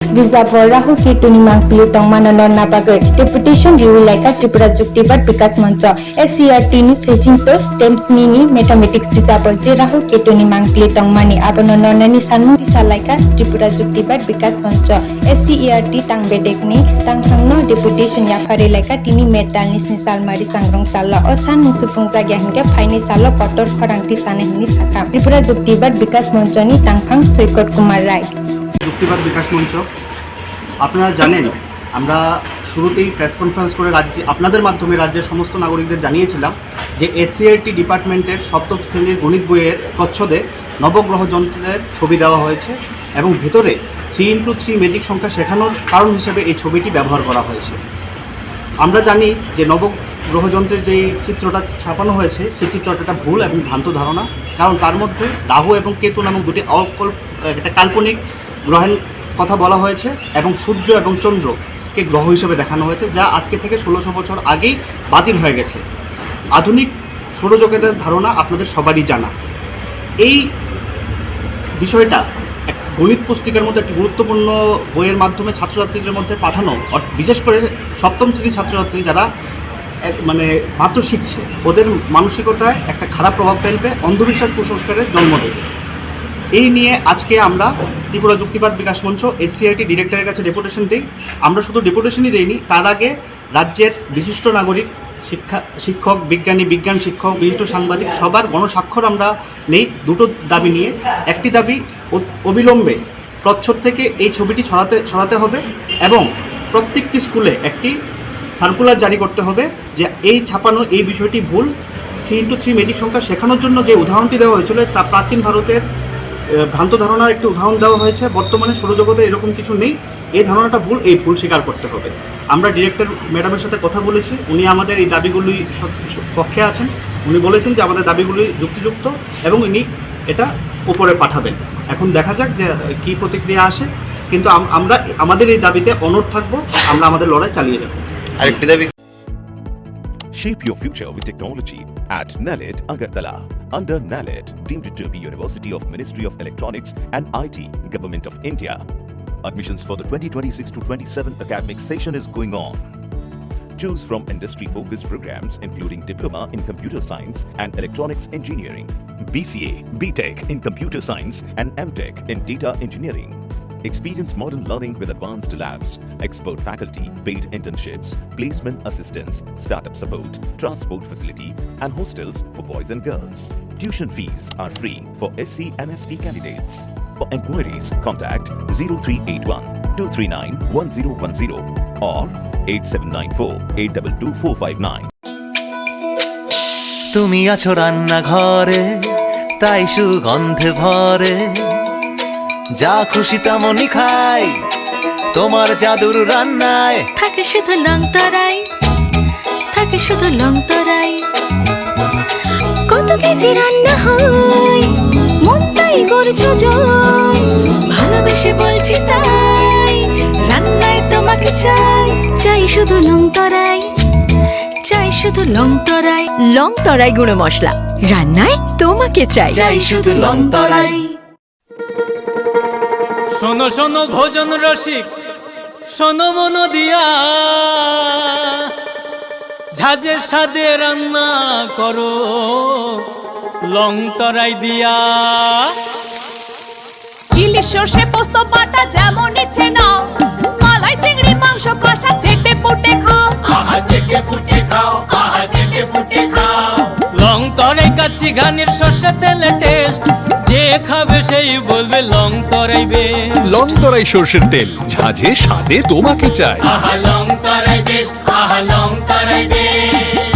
Visa for Rahu Ketuni Mangpili Tongmanano Napagoy Deputation Riwi Laika Tripura Juktibat Bikas Mancha SCRT ni facing to Temps ni Mathematics Visa Bolje Rahu Ketuni Mangpili Tongmani Abonono Nani Sanmu Visa Laika Tripura Juktibat Bikas Mancha SCRT Tangbedek ni Tanghangno Deputation Yafari Laika Tini Metal Nisni Salmari Sangrong Sala o San Musupung Jagya Hingga Faini Salo Kotor Khorangti Sane Hini Sakha Tripura Juktibat Bikas Mancha ni Tangphang Soikot Kumar Rai যুক্তিবাদ বিকাশ মঞ্চ আপনারা জানেন আমরা শুরুতেই press conference করে আপনাদের মাধ্যমে রাজ্যের সমস্ত নাগরিকদের জানিয়েছিলাম যে এসসিআরটি ডিপার্টমেন্টের সপ্তম শ্রেণীর গণিত বইয়ের প্রচ্ছদে নবগ্রহ যন্ত্রের ছবি দেওয়া হয়েছে এবং ভেতরে 3x3 ম্যাজিক সংখ্যা শেখানোর কারণ হিসেবে এই ছবিটি ব্যবহার করা হয়েছে। আমরা জানি যে নবগ্রহ যন্ত্রের যেই চিত্রটা ছাপানো হয়েছে সেই চিত্রটা ভুল এবং ভ্রান্ত ধারণা, কারণ তার মধ্যে রাহু এবং কেতু নামক দুটি একটা কাল্পনিক গ্রহের কথা বলা হয়েছে এবং সূর্য এবং চন্দ্রকে গ্রহ হিসেবে দেখানো হয়েছে, যা আজকে থেকে 1600 বছর আগেই বাতিল হয়ে গেছে। আধুনিক সৌরজগতের ধারণা আপনাদের সবারই জানা। এই বিষয়টা এক গণিত পুস্তিকার মধ্যে একটি গুরুত্বপূর্ণ বইয়ের মাধ্যমে ছাত্রছাত্রীদের মধ্যে পাঠানো, বিশেষ করে সপ্তম শ্রেণীর ছাত্রছাত্রী যারা মাত্র শিখছে, ওদের মানসিকতায় একটা খারাপ প্রভাব ফেলবে, অন্ধবিশ্বাস কুসংস্কারের জন্ম দেবে। এই নিয়ে আজকে আমরা ত্রিপুরা যুক্তিবাদ বিকাশ মঞ্চ এসসিআরটি ডিরেক্টরের কাছে ডেপুটেশন দিই। আমরা শুধু ডেপুটেশনই দিইনি, তার আগে রাজ্যের বিশিষ্ট নাগরিক, শিক্ষক, বিজ্ঞান শিক্ষক, বিশিষ্ট সাংবাদিক সবার গণস্বাক্ষর আমরা নেই দুটো দাবি নিয়ে। একটি দাবি, অবিলম্বে প্রচ্ছদ থেকে এই ছবিটি ছড়াতে হবে এবং প্রত্যেকটি স্কুলে একটি সার্কুলার জারি করতে হবে যে এই ছাপানো এই বিষয়টি ভুল। 3x3 ম্যাজিক সংখ্যা শেখানোর জন্য যে উদাহরণটি দেওয়া হয়েছিল তা প্রাচীন ভারতের ভ্রান্ত ধারণার একটি উদাহরণ দেওয়া হয়েছে। বর্তমানে সৌরজগতে এরকম কিছু নেই, এই ধারণাটা ভুল, এই ভুল স্বীকার করতে হবে। আমরা ডিরেক্টর ম্যাডামের সাথে কথা বলেছি, উনি আমাদের এই দাবিগুলি পক্ষে আছেন। উনি বলেছেন যে আমাদের দাবিগুলি যুক্তিযুক্ত এবং উনি এটা উপরে পাঠাবেন। এখন দেখা যাক যে কী প্রতিক্রিয়া আসে, কিন্তু আমরা আমাদের এই দাবিতে অনড় থাকবো, আমরা আমাদের লড়াই চালিয়ে যাব। আরেকটি দাবি, Shape your future with technology at NALED Agartala. Under NALED, deemed to be University of Ministry of Electronics and IT, Government of India. Admissions for the 2026-27 academic session is going on. Choose from industry-focused programs including Diploma in Computer Science and Electronics Engineering, BCA, BTech in Computer Science and MTech in Data Engineering. Experience modern learning with advanced labs, expert faculty, paid internships, placement assistance, startup support, transport facility, and hostels for boys and girls. Tuition fees are free for SC and ST candidates. For enquiries, contact 0381 239 1010 or 8794 822 459. তুমি আছো রান্না ঘরে, তাই সুগন্ধে ভরে, যা খুশি তেমনই খাই তোমার জাদুর রান্নায়। থাকে শুধু লং তরাই, থাকে শুধু লং তরাই, কত কেজি রান্না হয় মন তাই করছো জয়, ভালোবেসে বলছি তাই রান্নায় তোমাকে চাই, চাই শুধু লং তরাই, চাই শুধু লং তরাই, লং তরাই গুঁড়ো মশলা, রান্নায় তোমাকে চাই, চাই শুধু লং তরাই। শোনো শোনো ভোজন রসিক, শোনো মন দিয়া, ঝাঁঝের স্বাদে রান্না করো লং তরাই দিয়া। ইলিশ সর্ষে পোস্ত বাটা যেমন ইচ্ছে নাও, মালাই চিংড়ি মাংস কষা চেটে পুটে খাও, আহা চেটে পুটে খাও, আহা চেটে পুটে খাও। লং তরাই কাচ্চি ঘানির সর্ষে তেলে টেস্ট, যে খাবে সেই বলবে লং তরাই বেশ। লং তরাই সর্ষের তেল, ঝাঁঝে স্বাদে তোমাকে চাই। আহা লং তরাই বেশ, আহা লং তরাই বেশ।